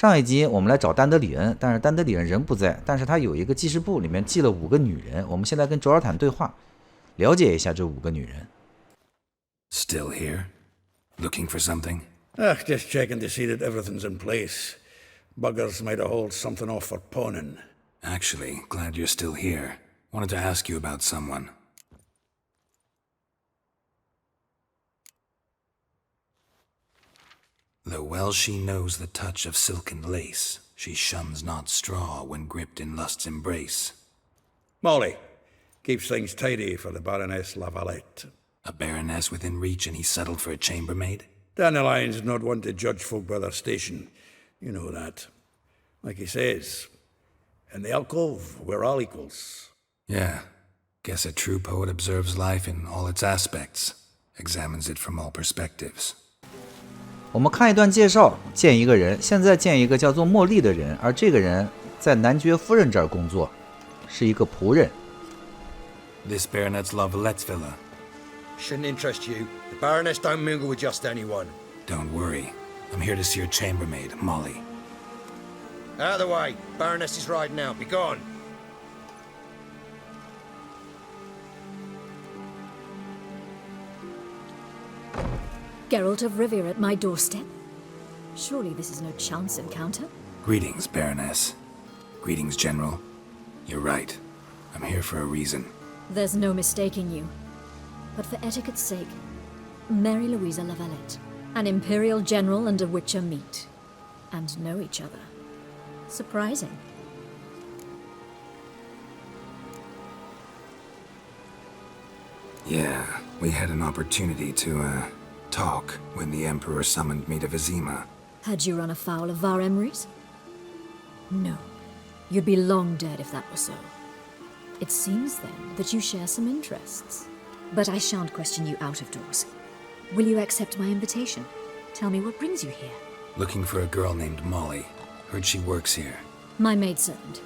上一集我们来找丹德里恩，但是丹德里恩人不在，但是他有一个记事簿，里面记了5个女人。我们现在跟卓尔坦对话，了解一下这5个女人。Still here? Looking for something? Just checking to see that everything's in place. Buggers might have hauled something off for pawning. Actually, glad you're still here. Wanted to ask you about someone. Though well she knows the touch of silken lace, she shuns not straw when gripped in lust's embrace. Molly keeps things tidy for the Baroness Lavalette. A baroness within reach and he settled for a chambermaid? Dandelion's not one to judge folk by their station. You know that. Like he says, in the alcove, we're all equals. Yeah. Guess a true poet observes life in all its aspects, examines it from all perspectives. 我们看一段介绍，见一个人，现在见一个叫做茉莉的人，而这个人在男爵夫人这儿工作，是一个仆人。This baronet's Lavalette's villa. Shouldn't interest you. The Baroness don't mingle with just anyone. Don't worry. I'm here to see your chambermaid, Molly. Out of the way. Baroness is riding out. Be gone. Geralt of Rivia at my doorstep? Surely this is no chance encounter? Greetings, Baroness. Greetings, General. You're right. I'm here for a reason. There's no mistaking you. But for etiquette's sake, Mary Louisa Lavalette, an Imperial General and a Witcher meet, and know each other. Surprising. Yeah, we had an opportunity to, talk when the Emperor summoned me to Vizima. Had you run afoul of Var Emrys? No. You'd be long dead if that were so. It seems, then, that you share some interests. But I shan't question you out of doors. Will you accept my invitation? Tell me what brings you here. Looking for a girl named Molly. Heard she works here. My maidservant.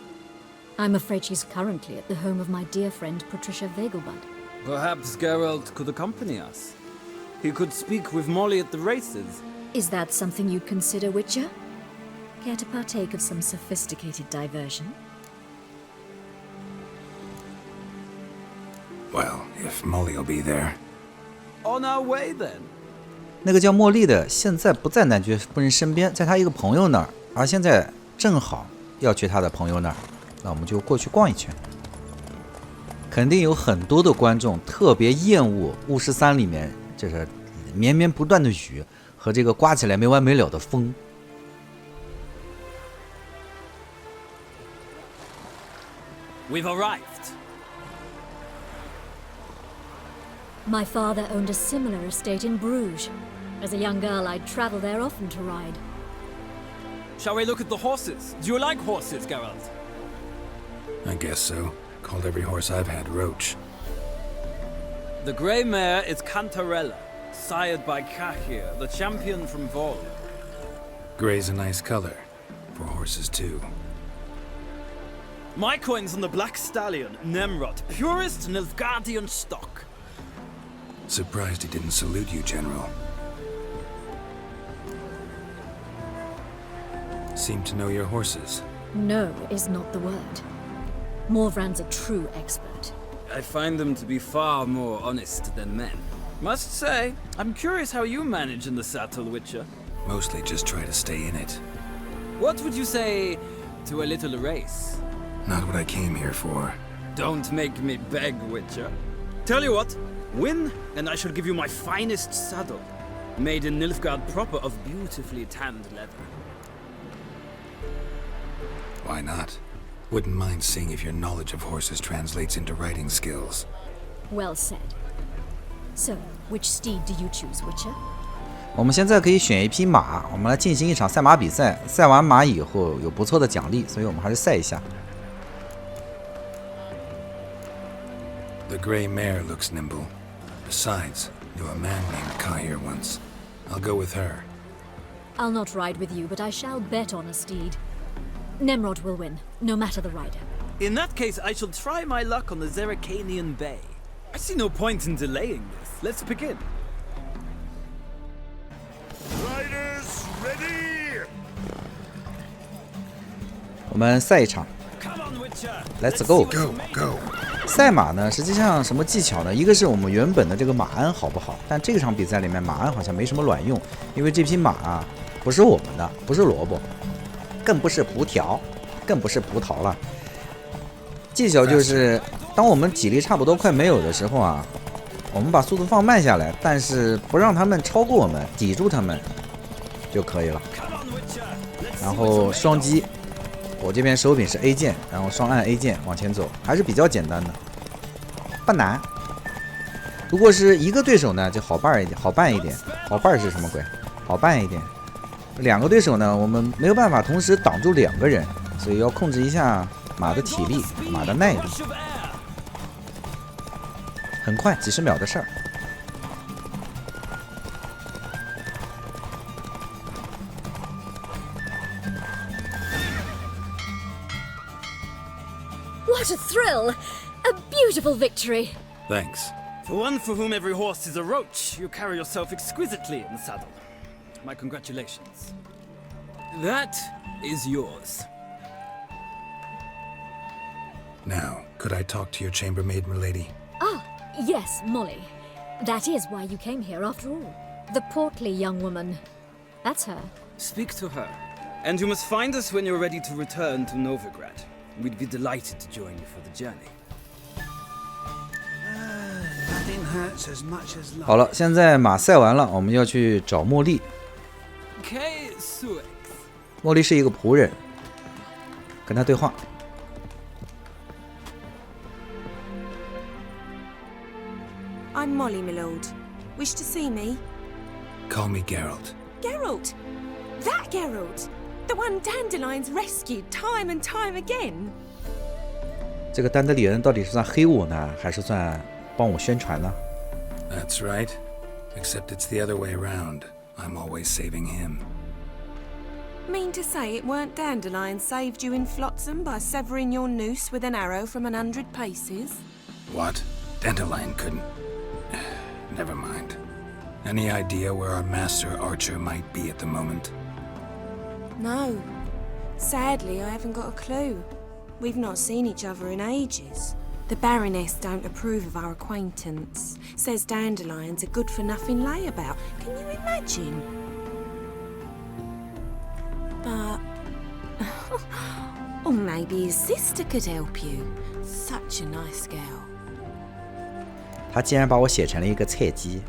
I'm afraid she's currently at the home of my dear friend Patricia Vegelbud. Perhaps Geralt could accompany us. He could speak with Molly at the races. Is that something you'd consider, Witcher? Care to partake of some sophisticated diversion? Well, if Molly'll be there. On our way then. 那个叫茉莉的现在不在男爵夫人身边，在他一个朋友那儿，而现在正好要去他的朋友那儿，那我们就过去逛一圈。肯定有很多的观众特别厌恶巫师3里面就是绵绵不断的雨和这个刮起来没完没了的风。We've arrived. My father owned a similar estate in Bruges. As a young girl, I'd travel there often to ride. Shall we look at the horses? Do you like horses, Geralt? I guess so. Called every horse I've had Roach. The grey mare is Cantarella, sired by Cahir, the champion from Vol. Gray's a nice color. For horses, too. My coin's on the black stallion, Nemrod, purest Nilfgaardian stock. Surprised he didn't salute you, General. Seem to know your horses. No is not the word. Morvran's a true expert. I find them to be far more honest than men. Must say, I'm curious how you manage in the saddle, Witcher. Mostly just try to stay in it. What would you say to a little race? Not what I came here for. Don't make me beg, Witcher. Tell you what, win, and I shall give you my finest saddle. Made in Nilfgaard proper of beautifully tanned leather. Why not? Wouldn't mind seeing if your knowledge of horses translates into riding skills. Well said. So, which steed do you choose, Witcher? 我们现在可以选一匹马，我们来进行一场赛马比赛。赛完马以后有不错的奖励，所以我们还是赛一下。The gray mare looks nimble. Besides, knew a man named Cahir once. I'll go with her. I'll not ride with you, but I shall bet on a steed. Nemrod will win, no matter the rider. In that case, I shall try my luck on the Zerrikanian Bay. I see no point in delaying this. Let's begin. Riders ready! 我们赛一场 Come on, Witcher. ，Let's go。 Go, go. 赛马呢，实际上什么技巧呢？一个是我们原本的这个马鞍好不好，但这场比赛里面马鞍好像没什么卵用，因为这匹马啊不是我们的，不是萝卜，更不是葡萄，更不是葡萄了。技巧就是当我们体力差不多快没有的时候啊，我们把速度放慢下来，但是不让他们超过我们，抵住他们就可以了。然后双击，我这边手柄是 A 键，然后双按 A 键往前走，还是比较简单的，不难。如果是一个对手呢，就好办一点，好办一点。好办是什么鬼？好办一点。两个对手呢，我们没有办法同时挡住两个人，所以要控制一下马的体力、马的耐力。很快，几十秒的事儿。What a thrill! A beautiful victory! Thanks. For one for whom every horse is a roach, you carry yourself exquisitely in the saddle. My congratulations. That is yours. Now, could I talk to your chambermaid, milady? Ah, yes, Molly. That is why you came here after all. The portly young woman. That's her. Speak to her. And you must find us when you're ready to return to Novigrad. We'd be delighted to join you for the journey. Nothing hurts as much as love. 好了，现在马赛完了，我们要去找茉莉。 K. Suex. 茉莉是一个仆人，跟她对话。 I'm Molly, my lord. Wish to see me? Call me Geralt. Geralt! That Geralt! The one Dandelion's rescued time and time again. 这个丹德里恩到底是算黑我呢，还是算帮我宣传呢？ That's right. Except it's the other way around. I'm always saving him. Mean to say it weren't Dandelion saved you in Flotsam by severing your noose with an arrow from 100 paces? What? Dandelion couldn't. Never mind. Any idea where our master archer might be at the moment? No. Sadly, I haven't got a clue. We've not seen each other in ages. The Baroness don't approve of our acquaintance. Says Dandelion's a good-for-nothing layabout. Can you imagine? But... or maybe his sister could help you. Such a nice girl. 他竟然把我写成了一个菜鸡，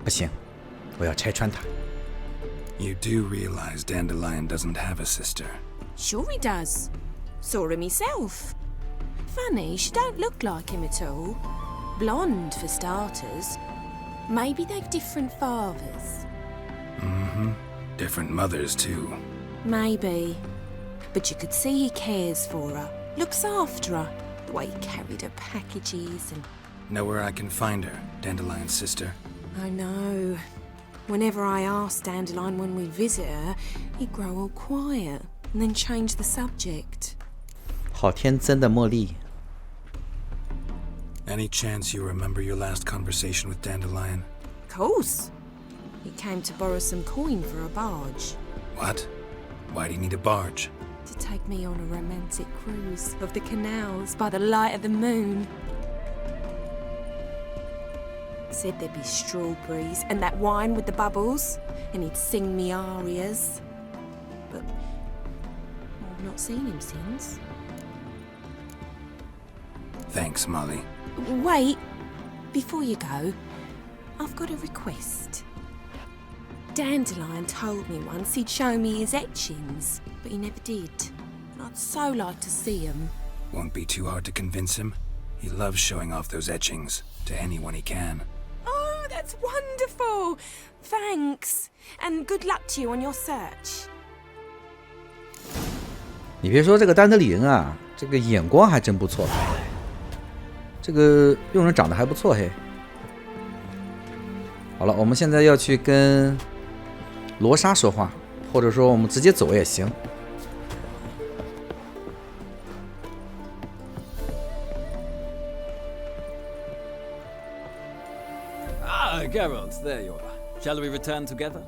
不行，我要拆穿他。 You do realize Dandelion doesn't have a sister. Sure he does. Saw him myself. Funny, she don't look like him at all. Blonde, for starters. Maybe they've different fathers. Mm-hmm. Different mothers, too. Maybe. But you could see he cares for her. Looks after her. The way he carried her packages and... Know where I can find her, Dandelion's sister? I know. Whenever I ask Dandelion when we visit her, he'd grow all quiet and then change the subject. 好天真的茉莉。 Any chance you remember your last conversation with Dandelion? Of course. He came to borrow some coin for a barge. What? Why do you need a barge? To take me on a romantic cruise of the canals by the light of the moon. Said there'd be strawberries and that wine with the bubbles, and he'd sing me arias. But I've not seen him since. Thanks, Molly. Wait, before you go, I've got a request. Dandelion told me once he'd show me his etchings, but he never did. I'd so like to see them. Won't be too hard to convince him. He loves showing off those etchings to anyone he can. Oh, that's wonderful! Thanks, and good luck to you on your search. 你别说这个丹德里恩啊，这个眼光还真不错，这个佣人长得还不错嘿。好了，我们现在要去跟罗莎说话，或者说我们直接走也行。 Ah, Geralt, there you are. Shall we return together?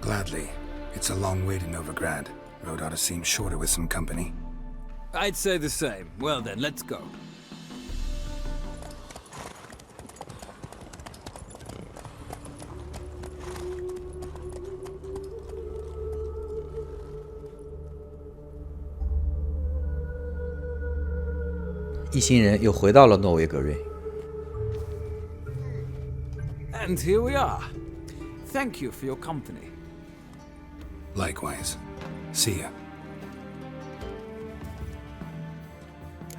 Gladly. It's a long way to Novigrad. Road ought to seem shorter with some company. I'd say the same. Well then, let's go. 一行人又回到了诺维格瑞。And here we are. Thank you for your company. Likewise. See ya.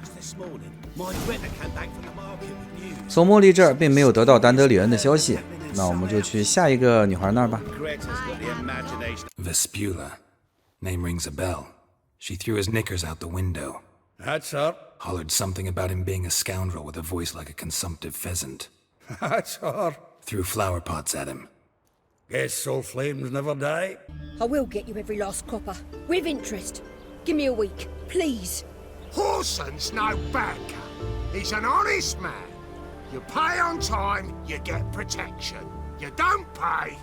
Just this morning, my Greta came back from the market with news. 从茉莉这儿并没有得到丹德里恩的消息，那我们就去下一个女孩那儿吧。 Greta's got the imagination. Vespula. Name rings a bell. She threw his knickers out the window. That's her. Hollered something about him being a scoundrel with a voice like a consumptive pheasant. That's her. Threw flower pots at him. Guess soul flames never die. I will get you every last copper, with interest. Give me a week, please. Horson's no banker. He's an honest man. You pay on time, you get protection. You don't pay...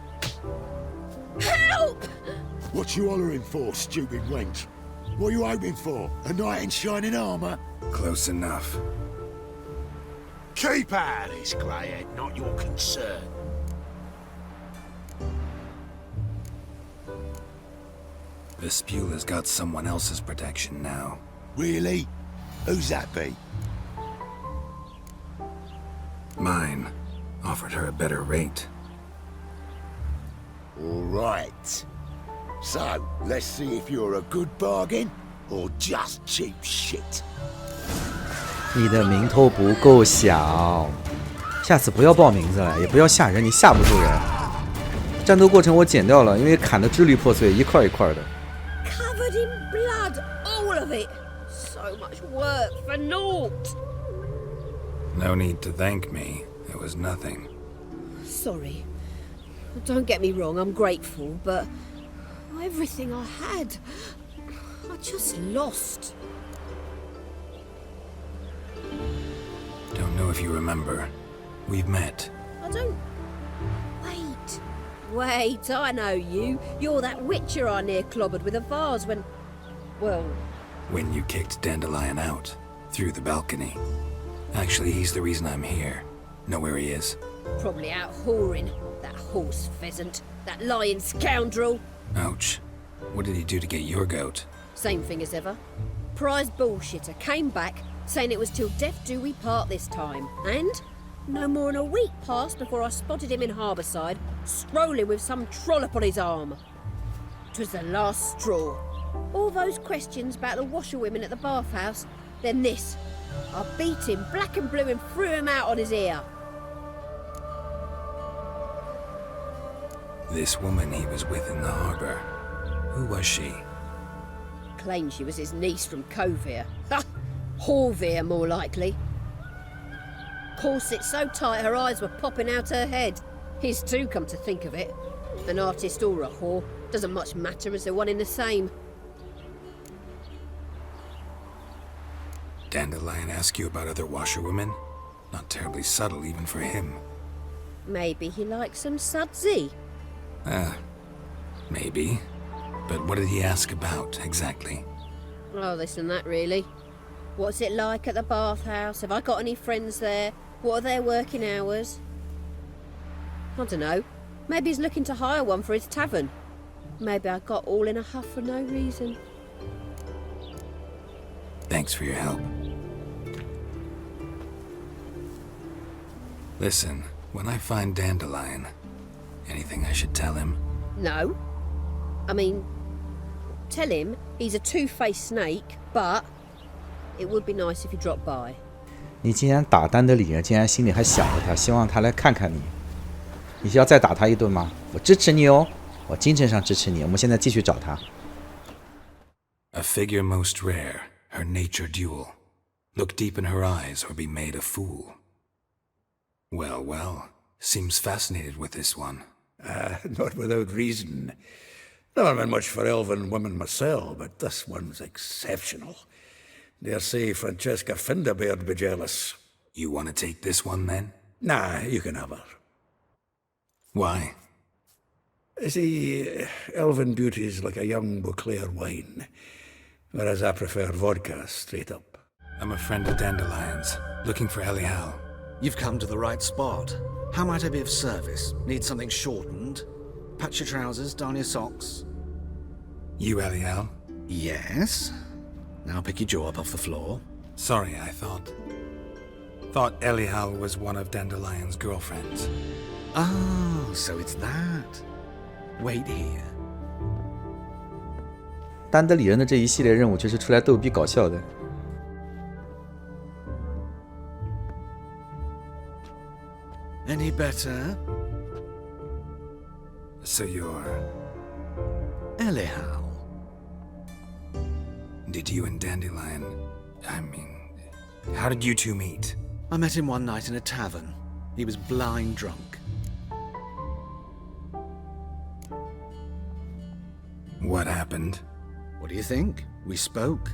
Help! What you hollering for, stupid wench? What are you hoping for? A knight in shining armour? Close enough. Keep out of this, greyhead, not your concern. Vespula's got someone else's protection now. Really? Who's that be? Mine. Offered her a better rate. All right. So, let's see if you're a good bargain or just cheap shit. 你的名头不够小，下次不要报名字了，也不要吓人，你吓不住人。战斗过程我剪掉了，因为砍得支离破碎，一块一块的。 Covered in blood, all of it. So much work for naught. No need to thank me. It was nothing. Sorry. Don't get me wrong, I'm grateful, but everything I had, I just lost. Don't know if you remember. We've met. I don't... Wait, I know you. You're that witcher I near clobbered with a vase when... Well... When you kicked Dandelion out. Through the balcony. Actually, he's the reason I'm here. Know where he is? Probably out whoring. That horse pheasant. That lying scoundrel. Ouch. What did he do to get your goat? Same thing as ever. Prize bullshitter came back, saying it was till death do we part this time. And no more than a week passed before I spotted him in Harbourside, strolling with some trollop on his arm. 'Twas the last straw. All those questions about the washerwomen at the bathhouse, then this. I beat him black and blue and threw him out on his ear. This woman he was with in the harbour. Who was she? Claimed she was his niece from Kovir. Ha! Horvir, more likely. Corset so tight her eyes were popping out her head. His too, come to think of it. An artist or a whore, doesn't much matter as they're one in the same. Dandelion ask you about other washerwomen? Not terribly subtle even for him. Maybe he likes some sudsy. Maybe. But what did he ask about, exactly? Oh, this and that, really. What's it like at the bathhouse? Have I got any friends there? What are their working hours? I don't know. Maybe he's looking to hire one for his tavern. Maybe I got all in a huff for no reason. Thanks for your help. Listen, when I find Dandelion, anything I should tell him? No. I mean, tell him he's a two-faced snake, but it would be nice if he dropped by. 你竟然打丹德里人，竟然心里还想着他，希望他来看看你。你需要再打他一顿吗？我支持你哦，我精神上支持你。我们现在继续找他。A figure most rare, her nature dual. Look deep in her eyes or be made a fool. Well, well, seems fascinated with this one. Not without reason. Never been much for elven women myself, but this one's exceptional. Dare say Francesca Finderbeard be jealous. You want to take this one, then? Nah, you can have her. Why? See, elven beauty's like a young Beauclair wine, whereas I prefer vodka straight up. I'm a friend of Dandelion's, looking for Elial. You've come to the right spot. How might I be of service? Need something shortened? Patch your trousers, darn your socks. You Elial? Yes. Now pick your jaw up off the floor. Sorry, I thought Elial was one of Dandelion's girlfriends. Oh, so it's that. Wait here. 丹德里人的这一系列任务就是出来逗逼搞笑的。Any better? So you're... Elial. Did you and Dandelion... how did you two meet? I met him one night in a tavern. He was blind drunk. What happened? What do you think? We spoke.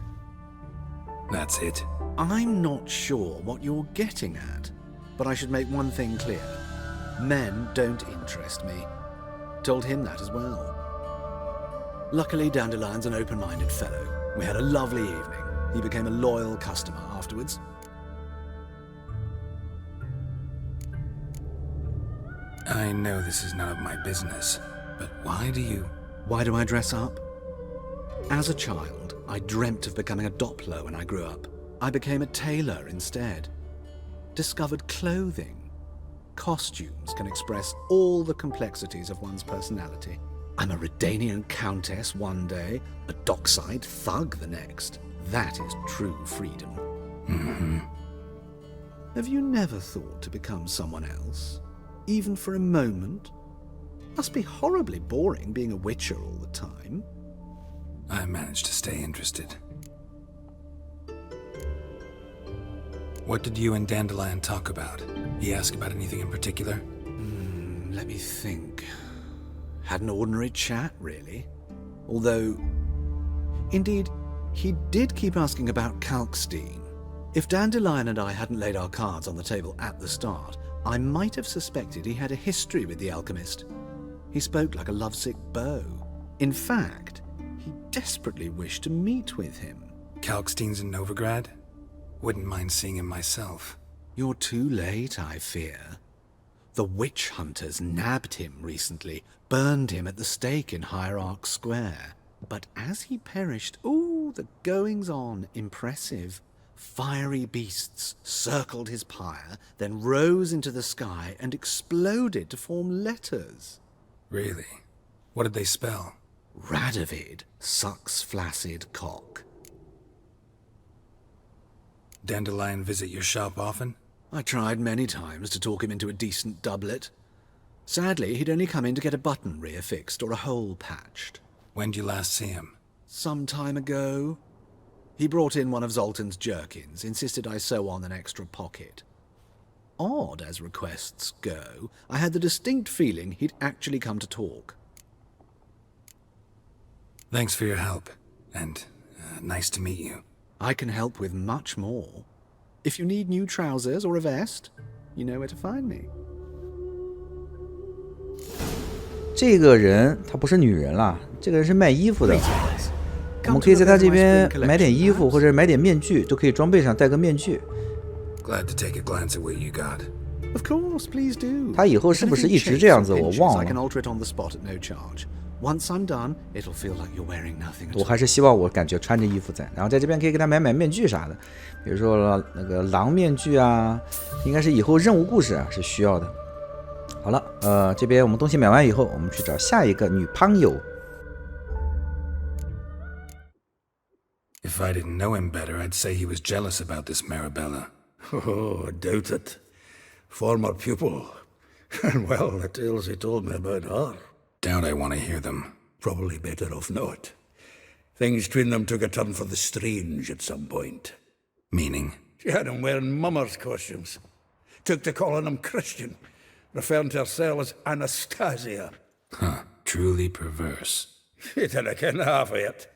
That's it. I'm not sure what you're getting at, but I should make one thing clear. Men don't interest me. Told him that as well. Luckily, Dandelion's an open-minded fellow. We had a lovely evening. He became a loyal customer afterwards. I know this is none of my business, but why do I dress up? As a child, I dreamt of becoming a Doppler when I grew up. I became a tailor instead. Discovered clothing. Costumes can express all the complexities of one's personality. I'm a Redanian countess one day, a dockside thug the next. That is true freedom. Mm-hmm. Have you never thought to become someone else? Even for a moment? Must be horribly boring being a witcher all the time. I managed to stay interested. What did you and Dandelion talk about? He asked about anything in particular? Let me think. Had an ordinary chat, really. Although, indeed, he did keep asking about Kalkstein. If Dandelion and I hadn't laid our cards on the table at the start, I might have suspected he had a history with the alchemist. He spoke like a lovesick beau. In fact, he desperately wished to meet with him. Kalkstein's in Novigrad? Wouldn't mind seeing him myself. You're too late, I fear. The witch hunters nabbed him recently, burned him at the stake in Hierarch Square. But as he perished, the goings-on, impressive. Fiery beasts circled his pyre, then rose into the sky and exploded to form letters. Really? What did they spell? Radovid sucks flaccid cock. Dandelion visit your shop often? I tried many times to talk him into a decent doublet. Sadly, he'd only come in to get a button reaffixed or a hole patched. When did you last see him? Some time ago. He brought in one of Zoltan's jerkins, insisted I sew on an extra pocket. Odd as requests go, I had the distinct feeling he'd actually come to talk. Thanks for your help, and nice to meet you. I can help with much more. If you need new trousers or a vest, you know where to find me. 这个人他不是女人啦，这个人是卖衣服的。我们可以在他这边买点衣服，或者买点面具，都可以装备上戴个面具。Glad to take a glance at what you got. Of course, please do. 他以后是不是一直这样子？我忘了。 I can alter it on the spot at no charge. Once I'm done, it'll feel like you're wearing nothing. 我还是希望我感觉穿着衣服在，然后在这边可以给他买面具啥的，比如说那个狼面具啊，应该是以后任务故事啊是需要的。好了，这边我们东西买完以后，我们去找下一个女朋友。 If I didn't know him better, I'd say he was jealous about this Marabella. Oh, I doubt it. Former pupil. And well, the tales he told me about her. Doubt I want to hear them. Probably better off not. Things between them took a turn for the strange at some point. Meaning? She had him wearing mummers' costumes. Took to calling him Christian, referring to herself as Anastasia. Huh, truly perverse. He didn't ken half of it.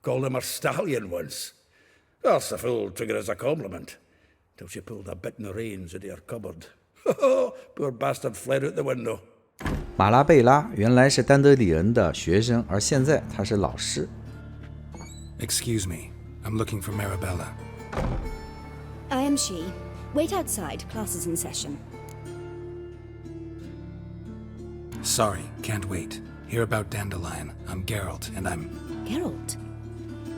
Called him her stallion once. That's the fool took it as a compliment, till she pulled a bit in the reins into her cupboard. Poor bastard fled out the window. 马拉贝拉原来是丹德里恩的学生，而现在他是老师。Excuse me, I'm looking for Marabella. I am she. Wait outside. Class is in session. Sorry, can't wait. Hear about Dandelion. I'm Geralt, and I'm... Geralt?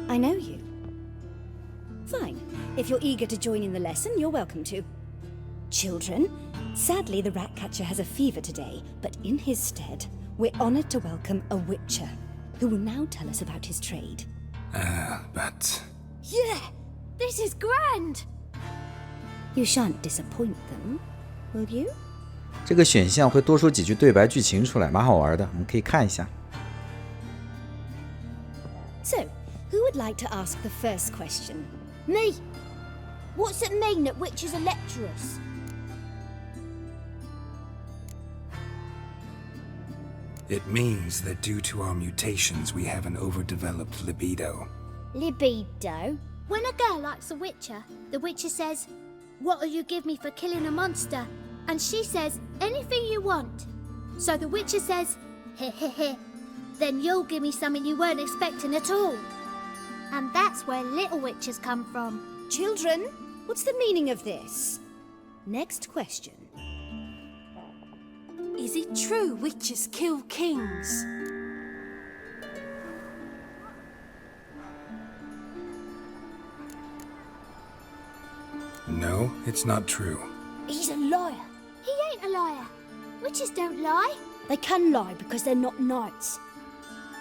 I know you. Fine. If you're eager to join in the lesson, you're welcome to. Children, sadly the Ratcatcher has a fever today, but in his stead, we're honored to welcome a Witcher, who will now tell us about his trade. But... Yeah! This is grand! You shan't disappoint them, will you? 这个选项会多出几句对白剧情出来，蛮好玩的，我们可以看一下。So, who would like to ask the first question? Me! What's it mean that witches are lecturers? It means that due to our mutations, we have an overdeveloped libido. Libido? When a girl likes a witcher, the witcher says, "What'll you give me for killing a monster?" And she says, "Anything you want." So the witcher says, "Heh heh heh. Then you'll give me something you weren't expecting at all." And that's where little witches come from. Children, what's the meaning of this? Next question. Is it true witches kill kings? No, it's not true. He's a liar. He ain't a liar. Witches don't lie. They can lie because they're not knights.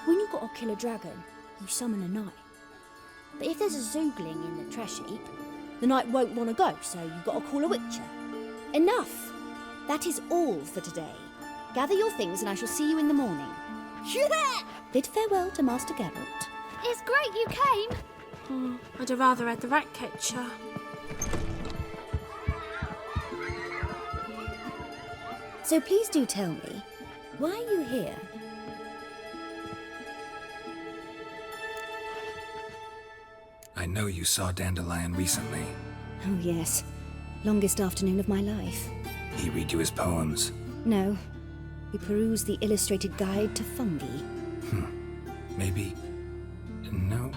When you've got to kill a dragon, you summon a knight. But if there's a zoogling in the trash heap, the knight won't want to go, so you've got to call a witcher. Enough! That is all for today. Gather your things and I shall see you in the morning. Yeah! Bid farewell to Master Geralt. It's great you came. Oh, I'd have rather had the Ratcatcher. So please do tell me, why are you here? I know you saw Dandelion recently. Oh yes, longest afternoon of my life. He read you his poems. No, we perused the illustrated guide to fungi. Maybe... No.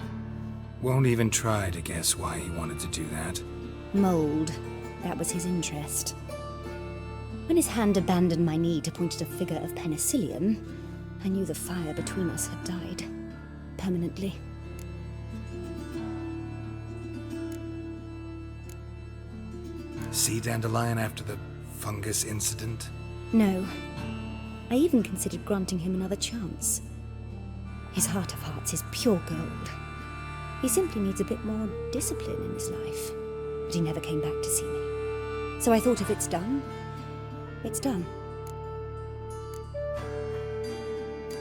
Won't even try to guess why he wanted to do that. Mold, that was his interest. When his hand abandoned my knee to point at a figure of penicillium, I knew the fire between us had died. Permanently. See Dandelion after the fungus incident? No. I even considered granting him another chance. His heart of hearts is pure gold. He simply needs a bit more discipline in his life. But he never came back to see me. So I thought if it's done, it's done.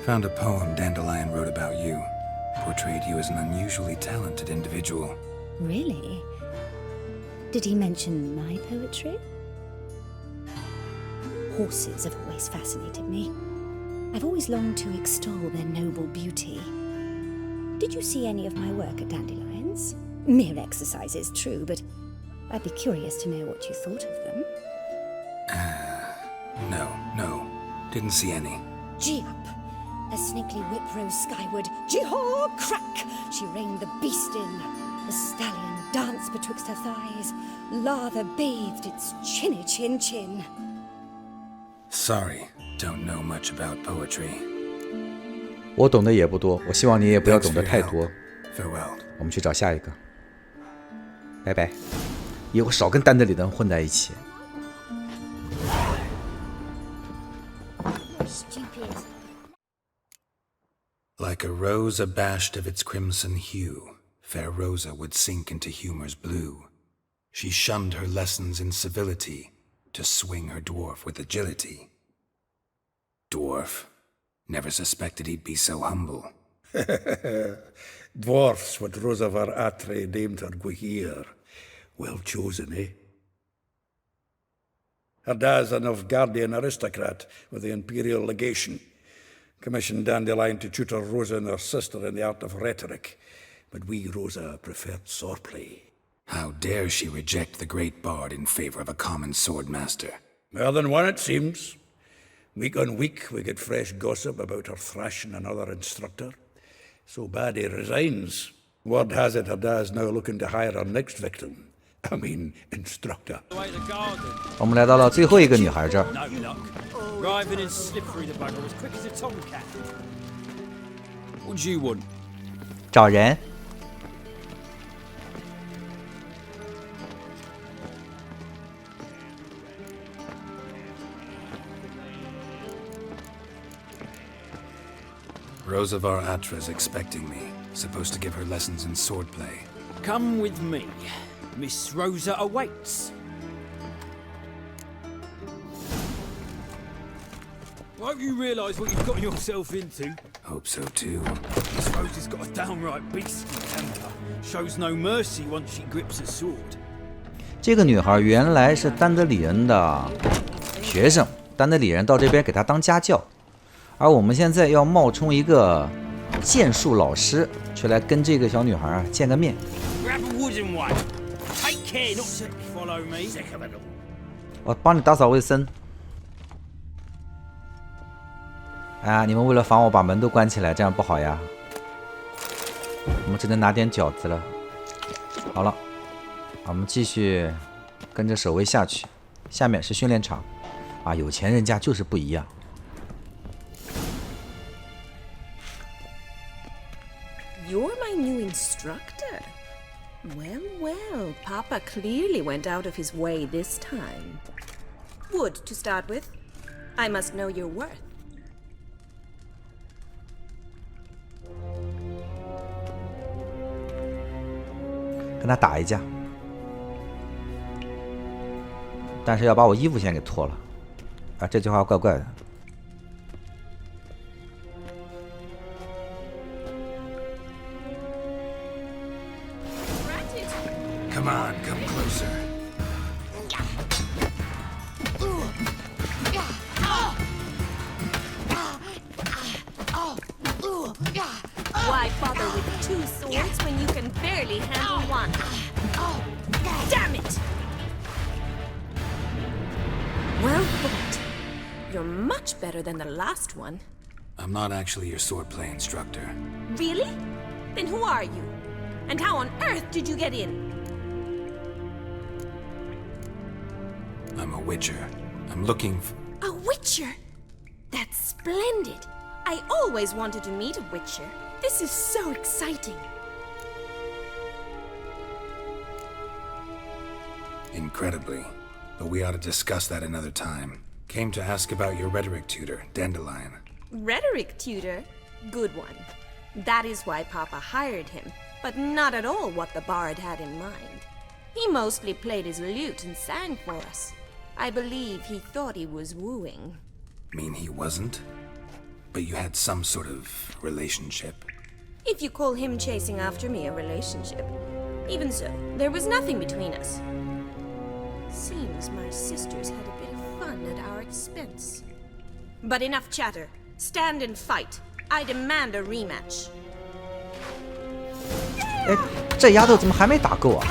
Found a poem Dandelion wrote about you. Portrayed you as an unusually talented individual. Really? Did he mention my poetry? Horses have always fascinated me. I've always longed to extol their noble beauty. Did you see any of my work at Dandelion's? Mere exercises, true, but I'd be curious to know what you thought of them. No. Didn't see any. Gee up! A snaky whip rose skyward. Gee-haw! Crack! She reined the beast in. The stallion danced betwixt her thighs. Lather bathed its chinny chin. Sorry, don't know much about poetry. 我懂得也不多，我希望你也不要懂得太多。 Farewell. 我们去找下一个。拜拜，以后少跟丹德里人混在一起。Stupid. Like a rose abashed of its crimson hue, fair Rosa would sink into humor's blue. She shunned her lessons in civility to swing her dwarf with agility. Dwarf. Never suspected he'd be so humble. Dwarfs what Rosa var Atre named her Guihir. Well chosen, eh? Her dad's a Novgardian aristocrat with the imperial legation. Commissioned Dandelion to tutor Rosa and her sister in the art of rhetoric. But we, Rosa, preferred swordplay. How dare she reject the great bard in favor of a common swordmaster? More than one, it seems. Week on week, we get fresh gossip about her thrashing another instructor. So bad he resigns. Word has it her dad's now looking to hire her next victim. I mean, instructor. 我们来到了最后一个女孩这儿。 No luck. Driving and slip through the bugger as quick as a tomcat. What do you want? 找人。 Rosavar Atra's expecting me. Supposed to give her lessons in swordplay. Come with me. Miss Rosa awaits. Won't you realise what you've gotten yourself into? Hope so too. Miss Rosa's got a downright beastly temper. Shows no mercy once she grips a sword. 这个女孩原来是丹德里恩的学生，丹德里人到这边给她当家教，而我们现在要冒充一个剑术老师，去来跟这个小女孩见个面。 Grab a wooden one. Take care not to follow me. 我帮你打扫卫生。啊，你们为了防我把门都关起来，这样不好呀。我们只能拿点饺子了。好了，我们继续跟着守卫下去。下面是训练场。啊，有钱人家就是不一样。 You're my new instructor. Well, well, Papa clearly went out of his way this time. Wood, to start with. I must know your worth. 跟他打一架，但是要把我衣服先给脱了。啊，这句话怪怪的。 Come on, come closer. Why bother with two swords when you can barely handle one? Damn it! Well fought. You're much better than the last one. I'm not actually your swordplay instructor. Really? Then who are you? And how on earth did you get in? I'm a witcher. I'm looking A witcher? That's splendid. I always wanted to meet a witcher. This is so exciting. Incredibly. But we ought to discuss that another time. Came to ask about your rhetoric tutor, Dandelion. Rhetoric tutor? Good one. That is why Papa hired him, but not at all what the bard had in mind. He mostly played his lute and sang for us. I believe he thought he was wooing. Mean he wasn't? But you had some sort of relationship? If you call him chasing after me a relationship. Even so, there was nothing between us. Seems my sisters had a bit of fun at our expense. But enough chatter. Stand and fight. I demand a rematch. 哎，这丫头怎么还没打够啊？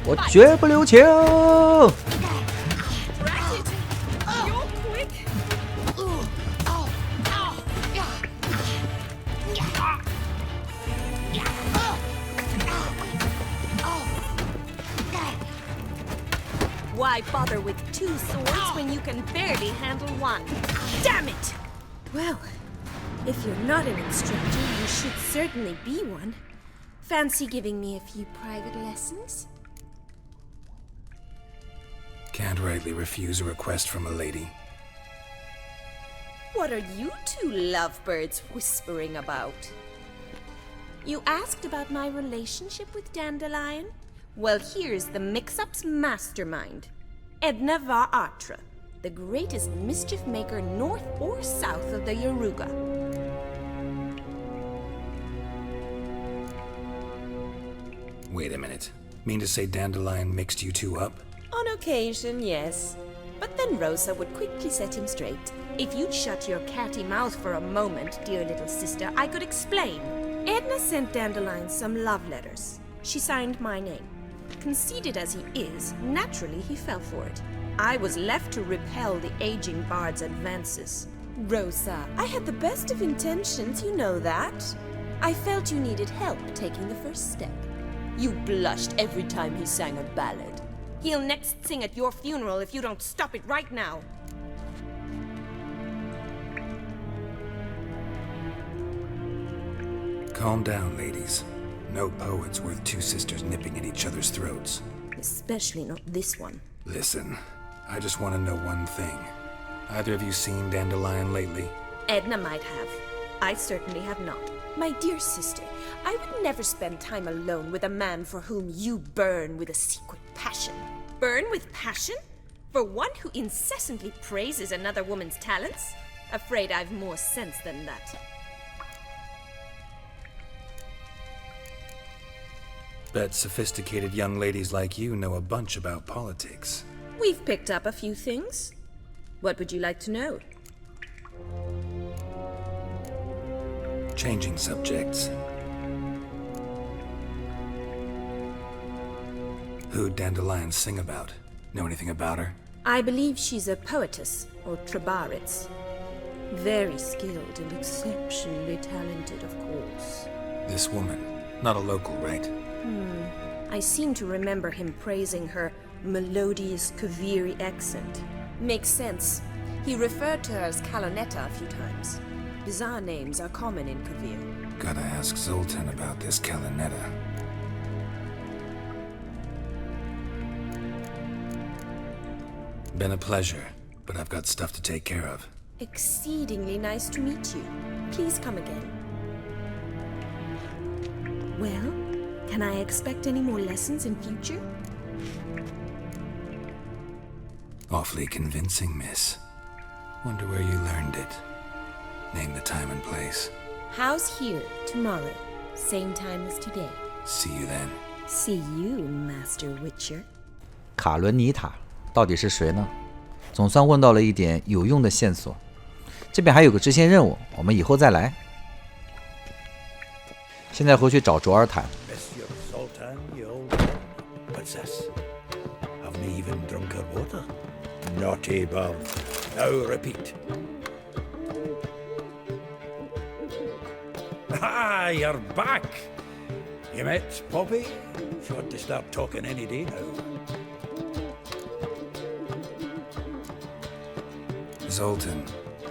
我绝不留情！ Why bother with two swords when you can barely handle one? Damn it! Well, if you're not an instructor, you should certainly be one. Fancy giving me a few private lessons? Can't rightly refuse a request from a lady. What are you two lovebirds whispering about? You asked about my relationship with Dandelion? Well, here's the mix-up's mastermind. Edna var Atra, the greatest mischief maker north or south of the Yaruga. Wait a minute. Mean to say Dandelion mixed you two up? On occasion, yes. But then Rosa would quickly set him straight. If you'd shut your catty mouth for a moment, dear little sister, I could explain. Edna sent Dandelion some love letters. She signed my name. Conceited as he is, naturally he fell for it. I was left to repel the aging bard's advances. Rosa, I had the best of intentions, you know that. I felt you needed help taking the first step. You blushed every time he sang a ballad. He'll next sing at your funeral if you don't stop it right now. Calm down, ladies. No poet's worth two sisters nipping at each other's throats. Especially not this one. Listen, I just want to know one thing. Either of you seen Dandelion lately? Edna might have. I certainly have not. My dear sister, I would never spend time alone with a man for whom you burn with a secret passion. Burn with passion? For one who incessantly praises another woman's talents? Afraid I've more sense than that. Bet sophisticated young ladies like you know a bunch about politics. We've picked up a few things. What would you like to know? Changing subjects. Who'd Dandelion sing about? Know anything about her? I believe she's a poetess, or trabaritz. Very skilled and exceptionally talented, of course. This woman. Not a local, right? I seem to remember him praising her melodious Kaviri accent. Makes sense. He referred to her as Kalanetta a few times. Bizarre names are common in Kavir. Gotta ask Zoltan about this Kalanetta. Been a pleasure, but I've got stuff to take care of. Exceedingly nice to meet you. Please come again. Well, can I expect any more lessons in future? Awfully convincing, miss. Wonder where you learned it. Name the time and place. House here, tomorrow. Same time as today. See you then. See you, Master Witcher. 卡伦妮塔到底是谁呢？总算问到了一点有用的线索。这边还有个支线任务，我们以后再来。现在回去找卓尔坦。Monsieur Zoltan, you old man. What's this? Haven't even drunk her water. Naughty bird. Now repeat. Ah, you're back. You met Poppy? She ought to start talking any day now. Zoltan,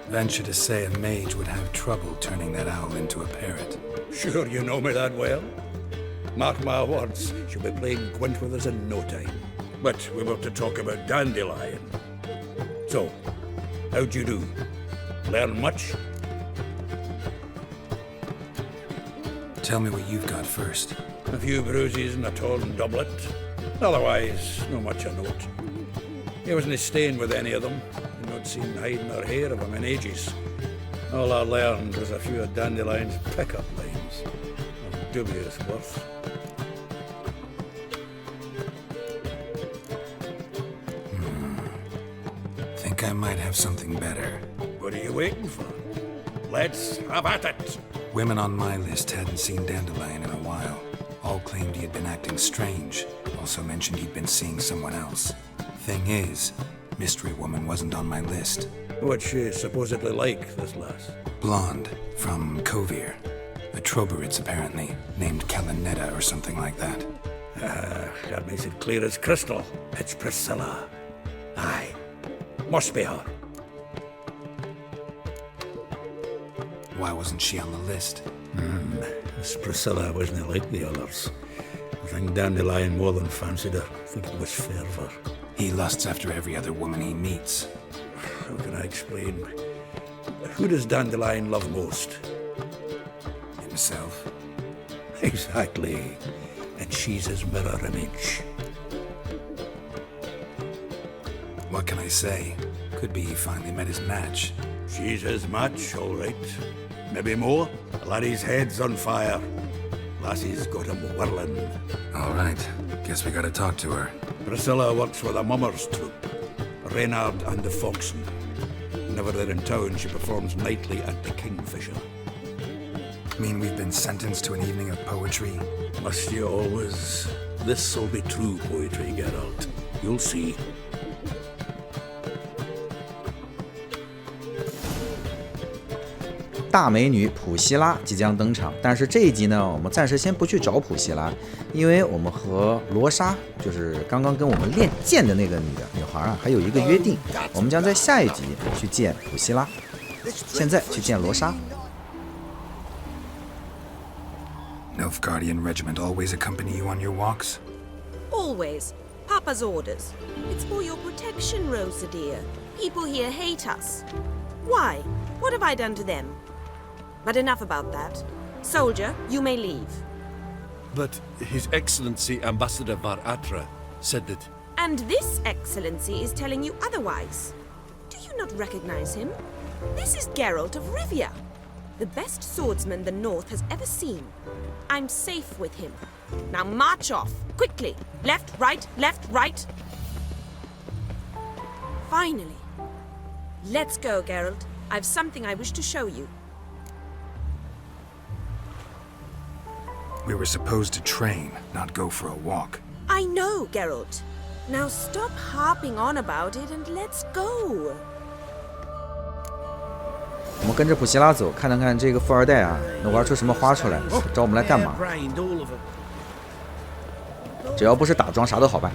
venture to say a mage would have trouble turning that owl into a parrot. Sure you know me that well. Mark my words, she'll be playing quint with us in no time. But we were to talk about Dandelion. So, how'd you do? Learn much? Tell me what you've got first. A few bruises and a torn doublet. Otherwise, no much a note. He wasn't staying with any of them. I'd not seen hide nor hair of him in ages. All I learned was a few of Dandelion's pick-up lines. Of dubious worth. Think I might have something better. What are you waiting for? Let's have at it! Women on my list hadn't seen Dandelion in a while. All claimed he had been acting strange. Also mentioned he'd been seeing someone else. Thing is, Mystery Woman wasn't on my list. What's she supposedly like, this lass? Blonde, from Kovir. A Trobaritz, apparently, named Kalanetta or something like that. That makes it clear as crystal. It's Priscilla. Aye. Must be her. Why wasn't she on the list? This Priscilla wasn't like the others. I think Dandelion more than fancied her. I think it was fervour. He lusts after every other woman he meets. How can I explain? Who does Dandelion love most? Himself. Exactly. And she's his mirror image. What can I say? Could be he finally met his match. She's his match, all right. Maybe more. Laddie's head's on fire. Lassie's got him whirling. All right. Guess we gotta talk to her. Priscilla works with a mummers troupe. Reynard and the Foxen. Whenever they're in town, she performs nightly at the Kingfisher. Mean we've been sentenced to an evening of poetry? Must you always? This'll be true poetry, Geralt. You'll see. 大美女普希拉即将登场，但是这一集呢，我们暂时先不去找普希拉，因为我们和罗莎，就是刚刚跟我们练剑的那个女孩啊，还有一个约定，我们将在下一集去见普希拉。现在去见罗莎。Nilfgaardian regiment always accompany you on your walks? Always. Papa's orders. It's for your protection, Rosa dear. People here hate us. Why? What have I done to them? But enough about that. Soldier, you may leave. But His Excellency Ambassador Var Atra said that... And this Excellency is telling you otherwise. Do you not recognize him? This is Geralt of Rivia, the best swordsman the North has ever seen. I'm safe with him. Now march off, quickly. Left, right, left, right. Finally. Let's go, Geralt. I've something I wish to show you. We were supposed to train, not go for a walk. I know, Geralt. Now stop harping on about it and let's go. 我们跟着普希拉走，看看这个富二代啊，能玩出什么花出来，找我们来干嘛？只要不是打桩，啥都好办。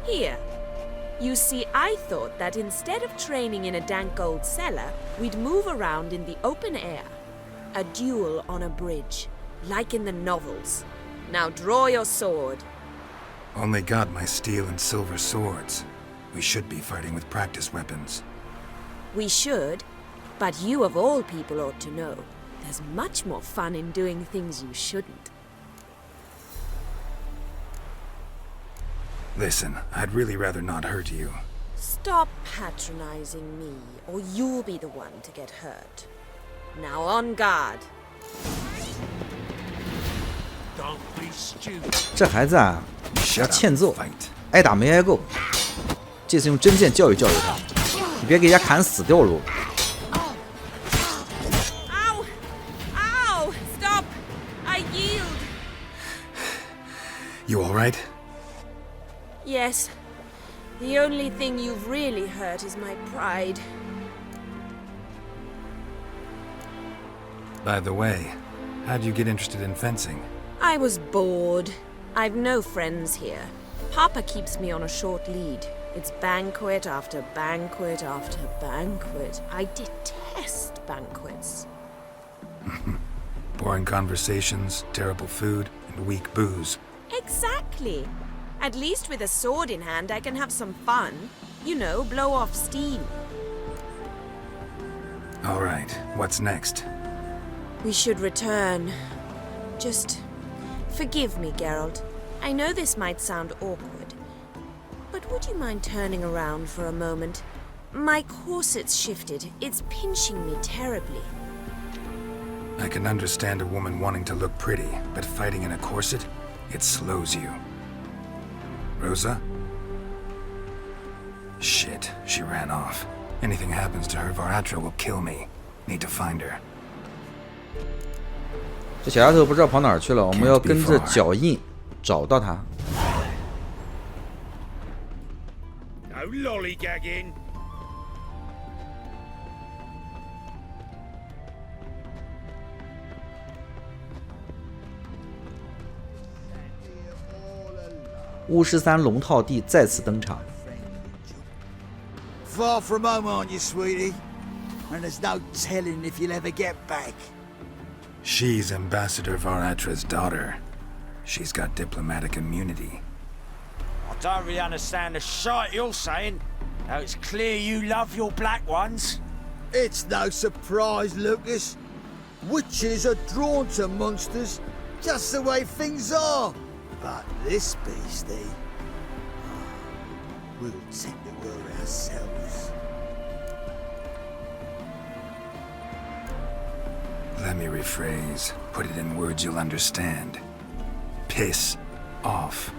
Here. You see, I thought that instead of training in a dank old cellar, we'd move around in the open air. A duel on a bridge, like in the novels. Now draw your sword. Only got my steel and silver swords. We should be fighting with practice weapons. We should, but you of all people ought to know. There's much more fun in doing things you shouldn't. Listen, I'd really rather not hurt you. Stop patronizing me, or you'll be the one to get hurt. Now on guard. Don't be stupid. 这孩子啊，要欠揍，挨打没挨够，这次用真剑教育教育他，你别给人家砍死掉喽。Ow! Ow! Stop! I yield. You all right? Yes. The only thing you've really hurt is my pride. By the way, how'd you get interested in fencing? I was bored. I've no friends here. Papa keeps me on a short lead. It's banquet after banquet after banquet. I detest banquets. Boring conversations, terrible food, and weak booze. Exactly. At least with a sword in hand, I can have some fun. You know, blow off steam. All right, what's next? We should return. Just forgive me, Geralt. I know this might sound awkward, but would you mind turning around for a moment? My corset's shifted. It's pinching me terribly. I can understand a woman wanting to look pretty, but fighting in a corset, it slows you. Rosa? Shit, she ran off. Anything happens to her, Var Atra will kill me. Need to find her. 这小丫头不知道跑哪儿去了，我们要跟着脚印找到她。No lollygagging.《巫师三龙套地再次登场。 Far from home, aren't you, sweetie? And there's no telling if you'll ever get back. She's Ambassador Var Atra's daughter. She's got diplomatic immunity. I don't really understand the shite you're saying. Now it's clear you love your black ones. It's no surprise, Lucas. Witches are drawn to monsters, just the way things are. But this beastie, we'll take the world ourselves. Let me rephrase. Put it in words you'll understand. piss off.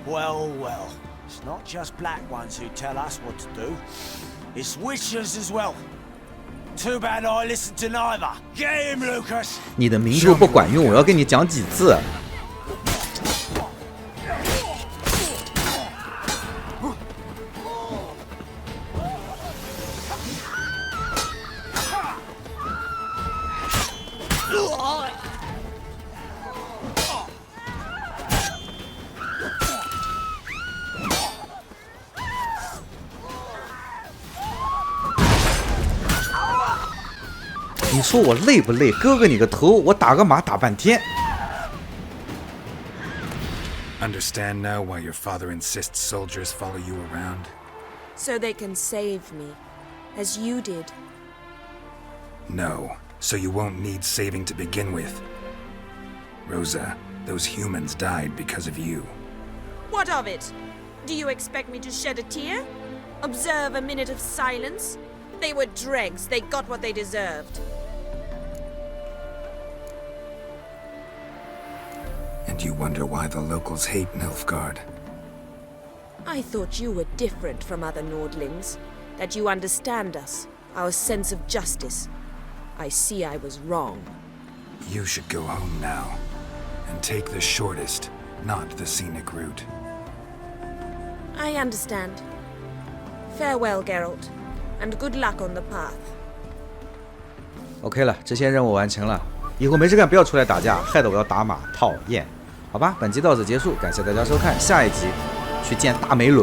Well, well. It's not just black ones who tell us what to do. It's witches as well. Too bad I listened to neither. Get him, Lucas! 你的名咒不管用，我要跟你讲几次？你说我累不累？哥哥你个头！我打个码打半天。Understand now why your father insists soldiers follow you around? So they can save me, as you did. No, so you won't need saving to begin with. Rosa, those humans died because of you. What of it? Do you expect me to shed a tear? Observe a minute of silence? They were dregs. They got what they deserved. And you wonder why the locals hate Nilfgaard. I thought you were different from other Nordlings. That you understand us, our sense of justice. I see I was wrong. You should go home now. And take the shortest, not the scenic route. I understand. Farewell, Geralt. And good luck on the path. OK 了，这些任务完成了，以后没事干不要出来打架，害得我要打码，讨厌。好吧，本集到此结束，感谢大家收看，下一集去见大美女。